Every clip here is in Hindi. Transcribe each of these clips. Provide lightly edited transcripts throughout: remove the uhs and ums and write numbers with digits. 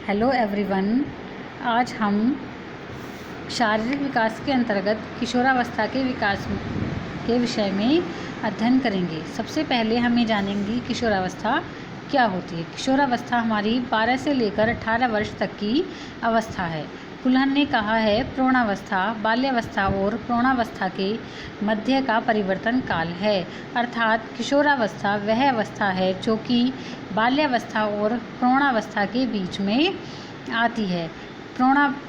Hello everyone. आज हम शारीरिक विकास के अंतर्गत किशोरावस्था के विकास के विषय में अध्ययन करेंगे। सबसे पहले हम ये जानेंगे किशोरावस्था क्या होती है। किशोरावस्था हमारी 12 से लेकर 18 वर्ष तक की अवस्था है। कुल्हन ने कहा है, प्रौढ़ावस्था बाल्यावस्था और प्रौढ़ावस्था के मध्य का परिवर्तन काल है। अर्थात किशोरावस्था वह अवस्था है जो कि बाल्यावस्था और प्रौढ़ावस्था के बीच में आती है।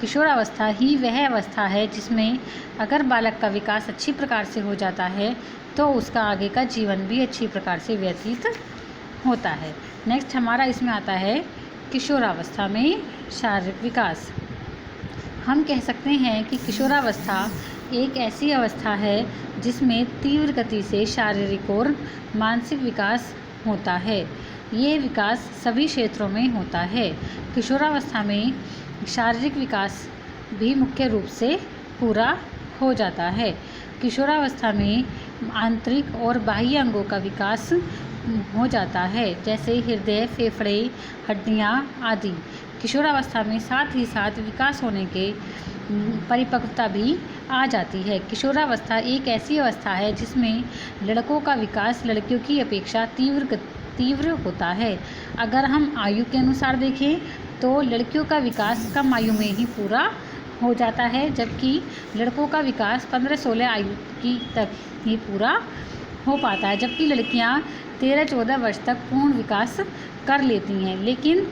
किशोरावस्था ही वह अवस्था है जिसमें अगर बालक का विकास अच्छी प्रकार से हो जाता है तो उसका आगे का जीवन भी अच्छी प्रकार से व्यतीत होता है। नेक्स्ट हमारा इसमें आता है किशोरावस्था में शारीरिक विकास। हम कह सकते हैं कि किशोरावस्था एक ऐसी अवस्था है जिसमें तीव्र गति से शारीरिक और मानसिक विकास होता है। ये विकास सभी क्षेत्रों में होता है। किशोरावस्था में शारीरिक विकास भी मुख्य रूप से पूरा हो जाता है। किशोरावस्था में आंतरिक और बाह्य अंगों का विकास हो जाता है, जैसे हृदय, फेफड़े, हड्डियाँ आदि। किशोरावस्था में साथ ही साथ विकास होने के परिपक्वता भी आ जाती है। किशोरावस्था एक ऐसी अवस्था है जिसमें लड़कों का विकास लड़कियों की अपेक्षा तीव्र होता है। अगर हम आयु के अनुसार देखें तो लड़कियों का विकास कम आयु में ही पूरा हो जाता है, जबकि लड़कों का विकास 15-16 आयु की तक ही पूरा हो पाता है, जबकि लड़कियां 13-14 वर्ष तक पूर्ण विकास कर लेती हैं। लेकिन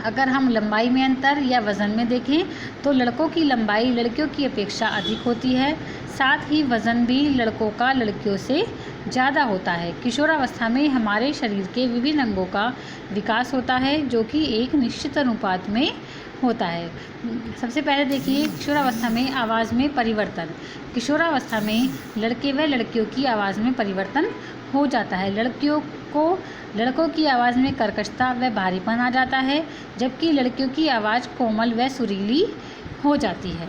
अगर हम लंबाई में अंतर या वज़न में देखें तो लड़कों की लंबाई लड़कियों की अपेक्षा अधिक होती है, साथ ही वज़न भी लड़कों का लड़कियों से ज़्यादा होता है। किशोरावस्था में हमारे शरीर के विभिन्न अंगों का विकास होता है जो कि एक निश्चित अनुपात में होता है। सबसे पहले देखिए किशोरावस्था में आवाज़ में परिवर्तन। किशोरावस्था में लड़के व लड़कियों की आवाज़ में परिवर्तन हो जाता है। लड़कों की आवाज़ में कर्कशता व भारीपन आ जाता है, जबकि लड़कियों की आवाज़ कोमल व सुरीली हो जाती है।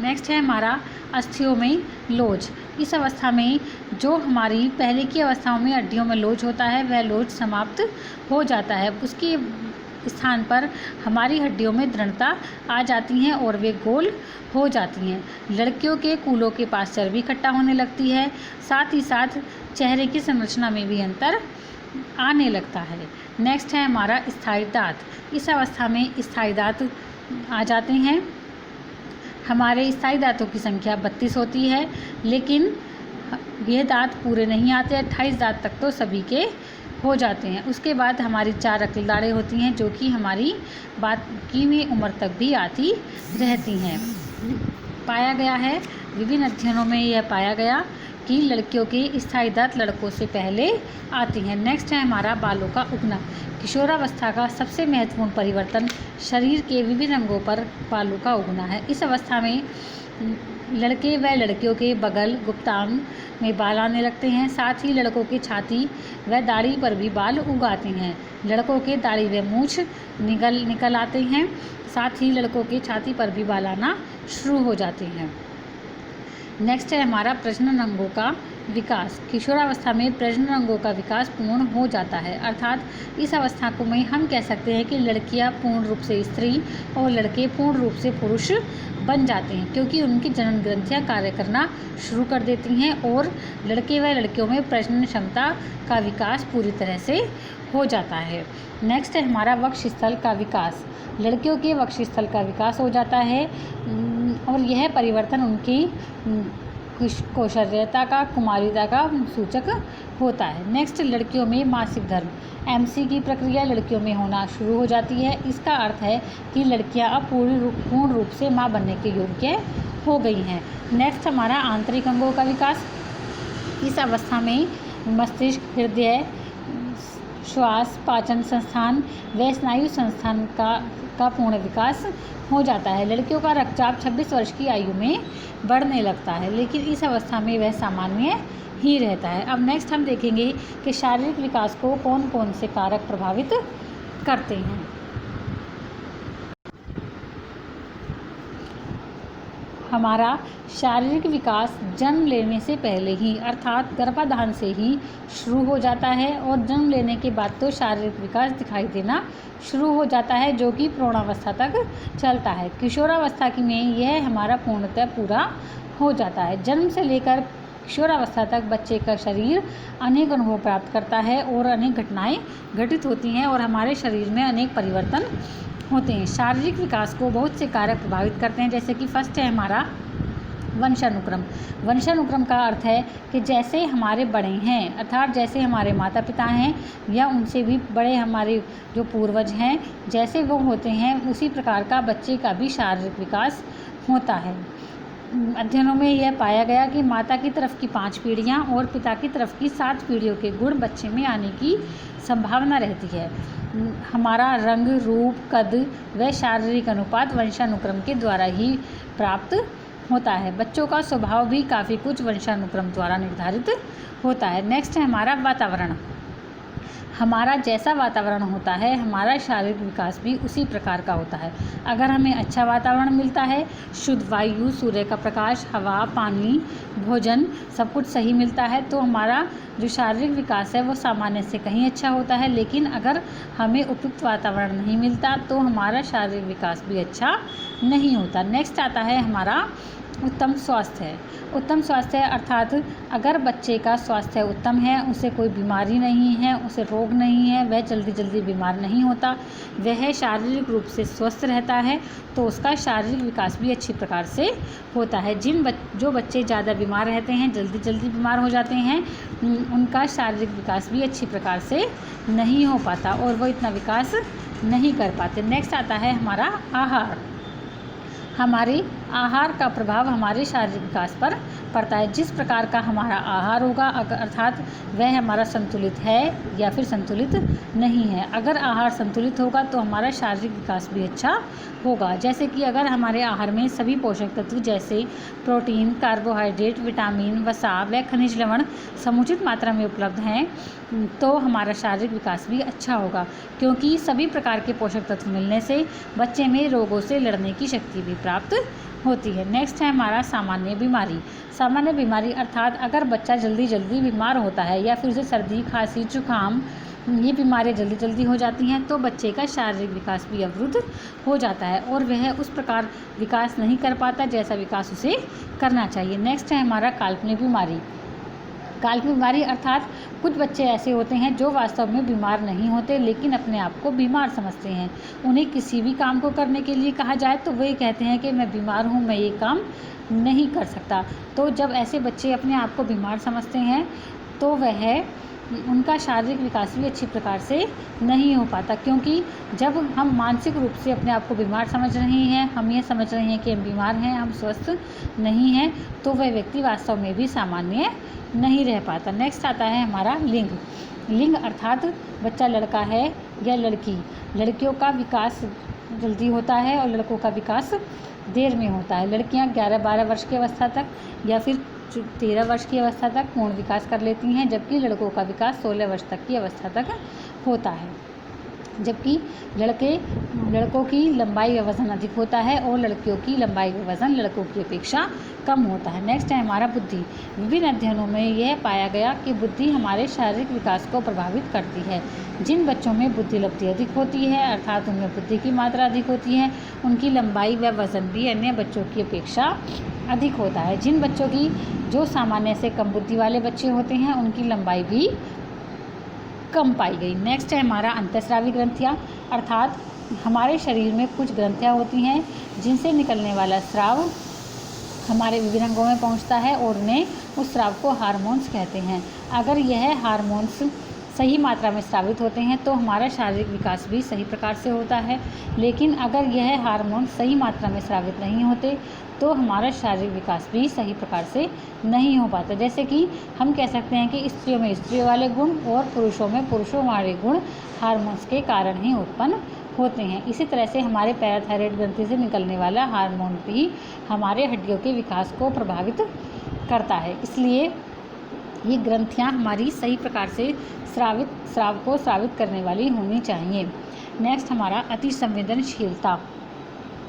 नेक्स्ट है हमारा अस्थियों में लोच। इस अवस्था में जो हमारी पहले की अवस्थाओं में हड्डियों में लोच होता है वह लोच समाप्त हो जाता है। उसके स्थान पर हमारी हड्डियों में दृढ़ता आ जाती हैं और वे गोल हो जाती हैं। लड़कियों के कूलों के पास चर्बी इकट्ठा होने लगती है, साथ ही साथ चेहरे की संरचना में भी अंतर आने लगता है। नेक्स्ट है हमारा स्थायी दांत। इस अवस्था में स्थायी दांत आ जाते हैं। हमारे स्थायी दांतों की संख्या 32 होती है, लेकिन ये दांत पूरे नहीं आते। 28 दांत तक तो सभी के हो जाते हैं। उसके बाद हमारी 4 अकल दाढ़ें होती हैं जो कि हमारी बाकी में उम्र तक भी आती रहती हैं। पाया गया है, विभिन्न अध्ययनों में यह पाया गया कि लड़कियों के स्थायी दांत लड़कों से पहले आती हैं। नेक्स्ट है हमारा बालों का उगना। किशोरावस्था का सबसे महत्वपूर्ण परिवर्तन शरीर के विभिन्न अंगों पर बालों का उगना है। इस अवस्था में लड़के व लड़कियों के बगल, गुप्तांग में बाल आने लगते हैं, साथ ही लड़कों की छाती व दाढ़ी पर भी बाल उग आते हैं। लड़कों के दाढ़ी व मूंछ निकल आते हैं, साथ ही लड़कों की छाती पर भी बाल आना शुरू हो जाते हैं। नेक्स्ट है हमारा प्रजनन अंगों का विकास। किशोरावस्था में प्रजनन अंगों का विकास पूर्ण हो जाता है, अर्थात इस अवस्था को में हम कह सकते हैं कि लड़कियां पूर्ण रूप से स्त्री और लड़के पूर्ण रूप से पुरुष बन जाते हैं, क्योंकि उनकी जनन ग्रंथियां कार्य करना शुरू कर देती हैं और लड़के व लड़कियों में प्रजनन क्षमता का विकास पूरी तरह से हो जाता है। नेक्स्ट है हमारा वक्षस्थल का विकास। लड़कियों के वक्षस्थल का विकास हो जाता है और यह परिवर्तन उनकी कौशल्यता का, कुमारिता का सूचक होता है। नेक्स्ट लड़कियों में मासिक धर्म, MC की प्रक्रिया लड़कियों में होना शुरू हो जाती है। इसका अर्थ है कि लड़कियां अब पूर्ण रूप से मां बनने के योग्य हो गई हैं। नेक्स्ट हमारा आंतरिक अंगों का विकास। इस अवस्था में मस्तिष्क, हृदय, श्वास, पाचन संस्थान व स्नायु संस्थान का पूर्ण विकास हो जाता है। लड़कियों का रक्तचाप 26 वर्ष की आयु में बढ़ने लगता है, लेकिन इस अवस्था में वह सामान्य ही रहता है। अब नेक्स्ट हम देखेंगे कि शारीरिक विकास को कौन कौन से कारक प्रभावित करते हैं। हमारा शारीरिक विकास जन्म लेने से पहले ही अर्थात गर्भाधान से ही शुरू हो जाता है और जन्म लेने के बाद तो शारीरिक विकास दिखाई देना शुरू हो जाता है, जो कि प्रौढ़ावस्था तक चलता है। किशोरावस्था में यह हमारा पूर्णतः पूरा हो जाता है। जन्म से लेकर किशोरावस्था तक बच्चे का शरीर अनेक अनुभव प्राप्त करता है और अनेक घटनाएं घटित होती हैं और हमारे शरीर में अनेक परिवर्तन होते हैं। शारीरिक विकास को बहुत से कारक प्रभावित करते हैं, जैसे कि फर्स्ट है हमारा वंशानुक्रम। वंशानुक्रम का अर्थ है कि जैसे हमारे बड़े हैं अर्थात जैसे हमारे माता पिता हैं या उनसे भी बड़े हमारे जो पूर्वज हैं जैसे वो होते हैं उसी प्रकार का बच्चे का भी शारीरिक विकास होता है। अध्ययनों में यह पाया गया कि माता की तरफ की 5 पीढ़ियाँ और पिता की तरफ की 7 पीढ़ियों के गुण बच्चे में आने की संभावना रहती है। हमारा रंग, रूप, कद व शारीरिक अनुपात वंशानुक्रम के द्वारा ही प्राप्त होता है। बच्चों का स्वभाव भी काफ़ी कुछ वंशानुक्रम द्वारा निर्धारित होता है। नेक्स्ट है हमारा वातावरण। हमारा जैसा वातावरण होता है हमारा शारीरिक विकास भी उसी प्रकार का होता है। अगर हमें अच्छा वातावरण मिलता है, शुद्ध वायु, सूर्य का प्रकाश, हवा, पानी, भोजन सब कुछ सही मिलता है तो हमारा जो शारीरिक विकास है वो सामान्य से कहीं अच्छा होता है। लेकिन अगर हमें उपयुक्त वातावरण नहीं मिलता तो हमारा शारीरिक विकास भी अच्छा नहीं होता। नेक्स्ट आता है हमारा उत्तम स्वास्थ्य। उत्तम स्वास्थ्य अर्थात अगर बच्चे का स्वास्थ्य उत्तम है, उसे कोई बीमारी नहीं है, उसे रोग नहीं है, वह जल्दी जल्दी बीमार नहीं होता, वह शारीरिक रूप से स्वस्थ रहता है तो उसका शारीरिक विकास भी अच्छी प्रकार से होता है। जो बच्चे ज़्यादा बीमार रहते हैं, जल्दी जल्दी बीमार हो जाते हैं, उनका शारीरिक विकास भी अच्छी प्रकार से नहीं हो पाता और वो इतना विकास नहीं कर पाते। नेक्स्ट आता है हमारा आहार। हमारे आहार का प्रभाव हमारे शारीरिक विकास पर पड़ता है। जिस प्रकार का हमारा आहार होगा अर्थात वह हमारा संतुलित है या फिर संतुलित नहीं है। अगर आहार संतुलित होगा तो हमारा शारीरिक विकास भी अच्छा होगा। जैसे कि अगर हमारे आहार में सभी पोषक तत्व जैसे प्रोटीन, कार्बोहाइड्रेट, विटामिन, वसा व खनिज लवण समुचित मात्रा में उपलब्ध हैं तो हमारा शारीरिक विकास भी अच्छा होगा, क्योंकि सभी प्रकार के पोषक तत्व मिलने से बच्चे में रोगों से लड़ने की शक्ति भी प्राप्त होती है। नेक्स्ट है हमारा सामान्य बीमारी। सामान्य बीमारी अर्थात अगर बच्चा जल्दी जल्दी बीमार होता है या फिर उसे सर्दी, खांसी, जुकाम ये बीमारियाँ जल्दी जल्दी हो जाती हैं तो बच्चे का शारीरिक विकास भी अवरुद्ध हो जाता है और वह उस प्रकार विकास नहीं कर पाता जैसा विकास उसे करना चाहिए। नेक्स्ट है हमारा काल्पनिक बीमारी। काल्पनिक बीमारी अर्थात कुछ बच्चे ऐसे होते हैं जो वास्तव में बीमार नहीं होते लेकिन अपने आप को बीमार समझते हैं। उन्हें किसी भी काम को करने के लिए कहा जाए तो वही कहते हैं कि मैं बीमार हूँ, मैं ये काम नहीं कर सकता। तो जब ऐसे बच्चे अपने आप को बीमार समझते हैं तो उनका शारीरिक विकास भी अच्छी प्रकार से नहीं हो पाता, क्योंकि जब हम मानसिक रूप से अपने आप को बीमार समझ रहे हैं, हम ये समझ रहे हैं कि हम बीमार हैं, हम स्वस्थ नहीं हैं, तो वह व्यक्ति वास्तव में भी सामान्य नहीं रह पाता। नेक्स्ट आता है हमारा लिंग। लिंग अर्थात बच्चा लड़का है या लड़की। लड़कियों का विकास जल्दी होता है और लड़कों का विकास देर में होता है। लड़कियां 11-12 वर्ष की अवस्था तक या फिर 13 वर्ष की अवस्था तक पूर्ण विकास कर लेती हैं, जबकि लड़कों का विकास 16 वर्ष तक की अवस्था तक होता है। जबकि लड़कों की लंबाई व वज़न अधिक होता है और लड़कियों की लंबाई व वज़न लड़कों की अपेक्षा कम होता है। नेक्स्ट है हमारा बुद्धि। विभिन्न अध्ययनों में यह पाया गया कि बुद्धि हमारे शारीरिक विकास को प्रभावित करती है। जिन बच्चों में बुद्धि लब्धि अधिक होती है अर्थात उनमें बुद्धि की मात्रा अधिक होती है, उनकी लंबाई व वज़न भी अन्य बच्चों की अपेक्षा अधिक होता है। जिन बच्चों की जो सामान्य से कम बुद्धि वाले बच्चे होते हैं उनकी लंबाई भी कम पाई गई। नेक्स्ट है हमारा अंतःस्रावी ग्रंथियाँ अर्थात हमारे शरीर में कुछ ग्रंथियाँ होती हैं जिनसे निकलने वाला स्राव हमारे विभिन्न अंगों में पहुंचता है और उन्हें उस स्राव को हार्मोन्स कहते हैं। अगर यह हार्मोन्स सही मात्रा में स्रावित होते हैं तो हमारा शारीरिक विकास भी सही प्रकार से होता है, लेकिन अगर यह हार्मोन सही मात्रा में स्रावित नहीं होते तो हमारा शारीरिक विकास भी सही प्रकार से नहीं हो पाता। जैसे कि हम कह सकते हैं कि स्त्रियों में स्त्रियों वाले गुण और पुरुषों में पुरुषों वाले गुण हार्मोन्स के कारण ही उत्पन्न होते हैं। इसी तरह से हमारे पैराथायरॉइड ग्रंथि से निकलने वाला हार्मोन भी हमारे हड्डियों के विकास को प्रभावित करता है। इसलिए ये ग्रंथियाँ हमारी सही प्रकार से स्राव को स्रावित करने वाली होनी चाहिए। नेक्स्ट हमारा अति संवेदनशीलता।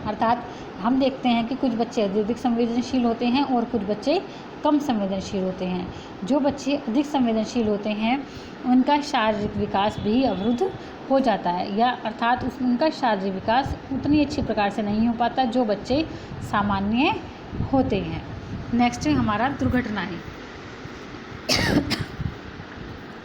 अर्थात हम देखते हैं कि कुछ बच्चे अत्यधिक संवेदनशील होते हैं और कुछ बच्चे कम संवेदनशील होते हैं। जो बच्चे अधिक संवेदनशील होते हैं उनका शारीरिक विकास भी अवरुद्ध हो जाता है, या अर्थात उनका शारीरिक विकास उतनी अच्छी प्रकार से नहीं हो पाता जो बच्चे सामान्य होते हैं। नेक्स्ट है हमारा दुर्घटनाएं।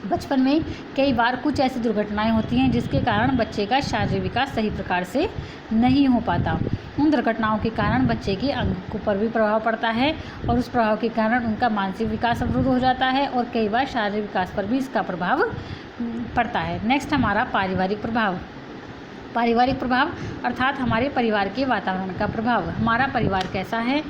बचपन में कई बार कुछ ऐसी दुर्घटनाएं होती हैं जिसके कारण बच्चे का शारीरिक विकास सही प्रकार से नहीं हो पाता। उन दुर्घटनाओं के कारण बच्चे के अंग पर भी प्रभाव पड़ता है और उस प्रभाव के कारण उनका मानसिक विकास अवरुद्ध हो जाता है और कई बार शारीरिक विकास पर भी इसका प्रभाव पड़ता है। नेक्स्ट हमारा पारिवारिक प्रभाव। पारिवारिक प्रभाव अर्थात हमारे परिवार के वातावरण का प्रभाव। हमारा परिवार कैसा है,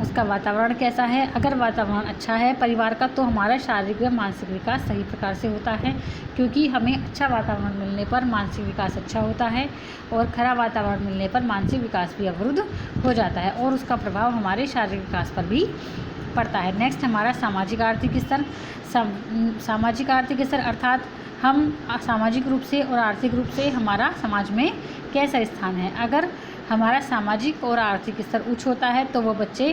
उसका वातावरण कैसा है। अगर वातावरण अच्छा है परिवार का तो हमारा शारीरिक व मानसिक विकास सही प्रकार से होता है, क्योंकि हमें अच्छा वातावरण मिलने पर मानसिक विकास अच्छा होता है और खराब वातावरण मिलने पर मानसिक विकास भी अवरुद्ध हो जाता है और उसका प्रभाव हमारे शारीरिक विकास पर भी पड़ता है। नेक्स्ट हमारा सामाजिक आर्थिक स्तर। सामाजिक आर्थिक स्तर अर्थात हम सामाजिक रूप से और आर्थिक रूप से हमारा समाज में कैसा स्थान है। अगर हमारा सामाजिक और आर्थिक स्तर उच्च होता है तो वह बच्चे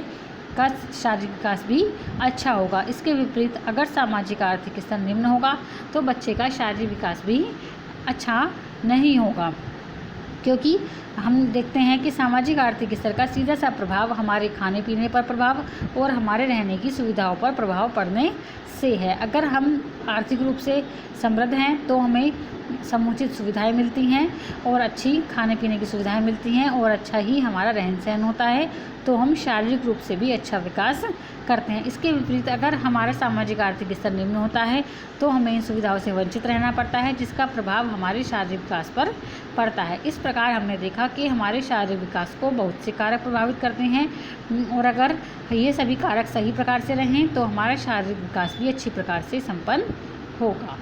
का शारीरिक विकास भी अच्छा होगा। इसके विपरीत अगर सामाजिक आर्थिक स्तर निम्न होगा तो बच्चे का शारीरिक विकास भी अच्छा नहीं होगा, क्योंकि हम देखते हैं कि सामाजिक आर्थिक स्तर का सीधा सा प्रभाव हमारे खाने पीने पर प्रभाव और हमारे रहने की सुविधाओं पर प्रभाव पड़ने से है। अगर हम आर्थिक रूप से समृद्ध हैं तो हमें समुचित सुविधाएं मिलती हैं और अच्छी खाने पीने की सुविधाएं मिलती हैं और अच्छा ही हमारा रहन सहन होता है, तो हम शारीरिक रूप से भी अच्छा विकास करते हैं। इसके विपरीत अगर हमारा सामाजिक आर्थिक स्तर निम्न होता है तो हमें इन सुविधाओं से वंचित रहना पड़ता है, जिसका प्रभाव हमारे शारीरिक विकास पर पड़ता है। इस प्रकार हमने देखा कि हमारे शारीरिक विकास को बहुत से कारक प्रभावित करते हैं और अगर ये सभी कारक सही प्रकार से रहें तो हमारा शारीरिक विकास भी अच्छी प्रकार से संपन्न होगा।